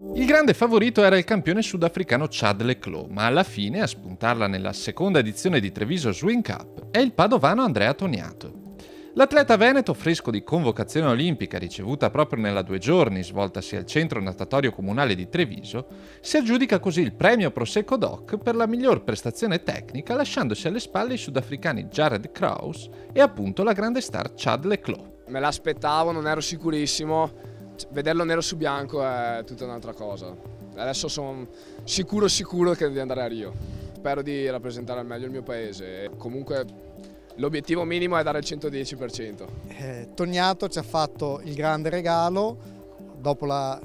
Il grande favorito era il campione sudafricano Chad le Clos, ma alla fine a spuntarla nella seconda edizione di Treviso Swing Cup è il padovano Andrea Toniato. L'atleta veneto, fresco di convocazione olimpica ricevuta proprio nella 2 giorni svoltasi al centro natatorio comunale di Treviso, si aggiudica così il premio Prosecco Doc per la miglior prestazione tecnica, lasciandosi alle spalle i sudafricani Jared Kraus e appunto la grande star Chad le Clos. Me l'aspettavo, non ero sicurissimo, vederlo nero su bianco è tutta un'altra cosa. Adesso sono sicuro di andare a Rio. Spero di rappresentare al meglio il mio paese. Comunque l'obiettivo minimo è dare il 110%. Toniato ci ha fatto il grande regalo, dopo la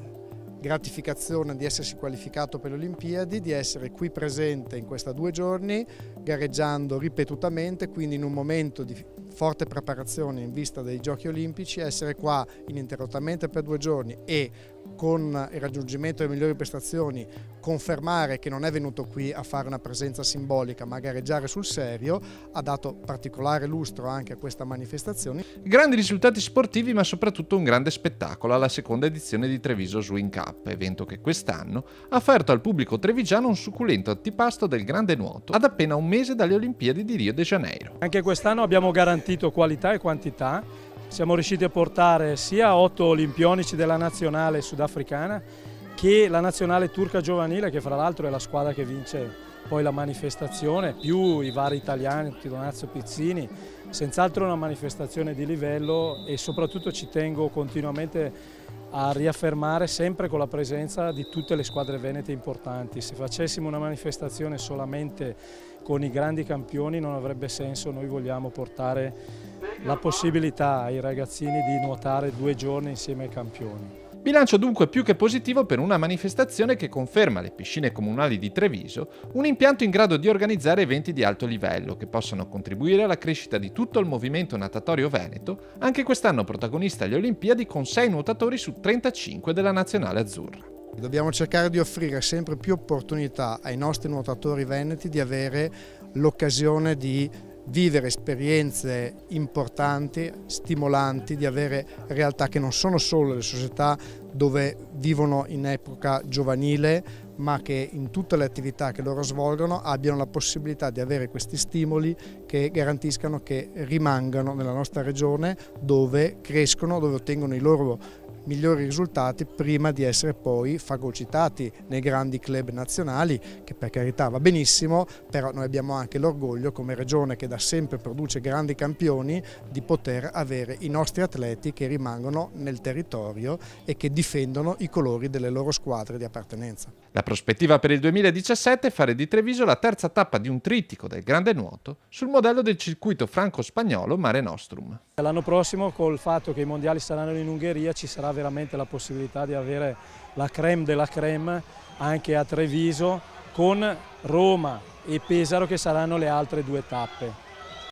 gratificazione di essersi qualificato per le Olimpiadi, di essere qui presente in questi 2 giorni, gareggiando ripetutamente, quindi in un momento di forte preparazione in vista dei Giochi Olimpici, essere qua ininterrottamente per 2 giorni e con il raggiungimento delle migliori prestazioni confermare che non è venuto qui a fare una presenza simbolica ma a gareggiare sul serio, ha dato particolare lustro anche a questa manifestazione. Grandi risultati sportivi ma soprattutto un grande spettacolo alla seconda edizione di Treviso Swing Cup, evento che quest'anno ha offerto al pubblico trevigiano un succulento antipasto del grande nuoto ad appena un mese dalle Olimpiadi di Rio de Janeiro. Anche quest'anno abbiamo garantito qualità e quantità. Siamo riusciti a portare sia 8 olimpionici della nazionale sudafricana che la nazionale turca giovanile, che fra l'altro è la squadra che vince poi la manifestazione, più i vari italiani, Donazio Pizzini. Senz'altro una manifestazione di livello e soprattutto ci tengo continuamente a riaffermare sempre con la presenza di tutte le squadre venete importanti. Se facessimo una manifestazione solamente con i grandi campioni non avrebbe senso, noi vogliamo portare la possibilità ai ragazzini di nuotare 2 giorni insieme ai campioni. Bilancio dunque più che positivo per una manifestazione che conferma alle piscine comunali di Treviso un impianto in grado di organizzare eventi di alto livello che possano contribuire alla crescita di tutto il movimento natatorio veneto, anche quest'anno protagonista alle Olimpiadi con 6 nuotatori su 35 della nazionale azzurra. Dobbiamo cercare di offrire sempre più opportunità ai nostri nuotatori veneti di avere l'occasione di vivere esperienze importanti, stimolanti, di avere realtà che non sono solo le società dove vivono in epoca giovanile, ma che in tutte le attività che loro svolgono abbiano la possibilità di avere questi stimoli che garantiscano che rimangano nella nostra regione, dove crescono, dove ottengono i loro migliori risultati prima di essere poi fagocitati nei grandi club nazionali, che per carità va benissimo, però noi abbiamo anche l'orgoglio come regione che da sempre produce grandi campioni di poter avere i nostri atleti che rimangono nel territorio e che difendono i colori delle loro squadre di appartenenza. La prospettiva per il 2017 è fare di Treviso la terza tappa di un trittico del grande nuoto sul modello del circuito franco-spagnolo Mare Nostrum. L'anno prossimo, col fatto che i mondiali saranno in Ungheria, ci sarà veramente la possibilità di avere la crème della crème anche a Treviso, con Roma e Pesaro che saranno le altre 2 tappe.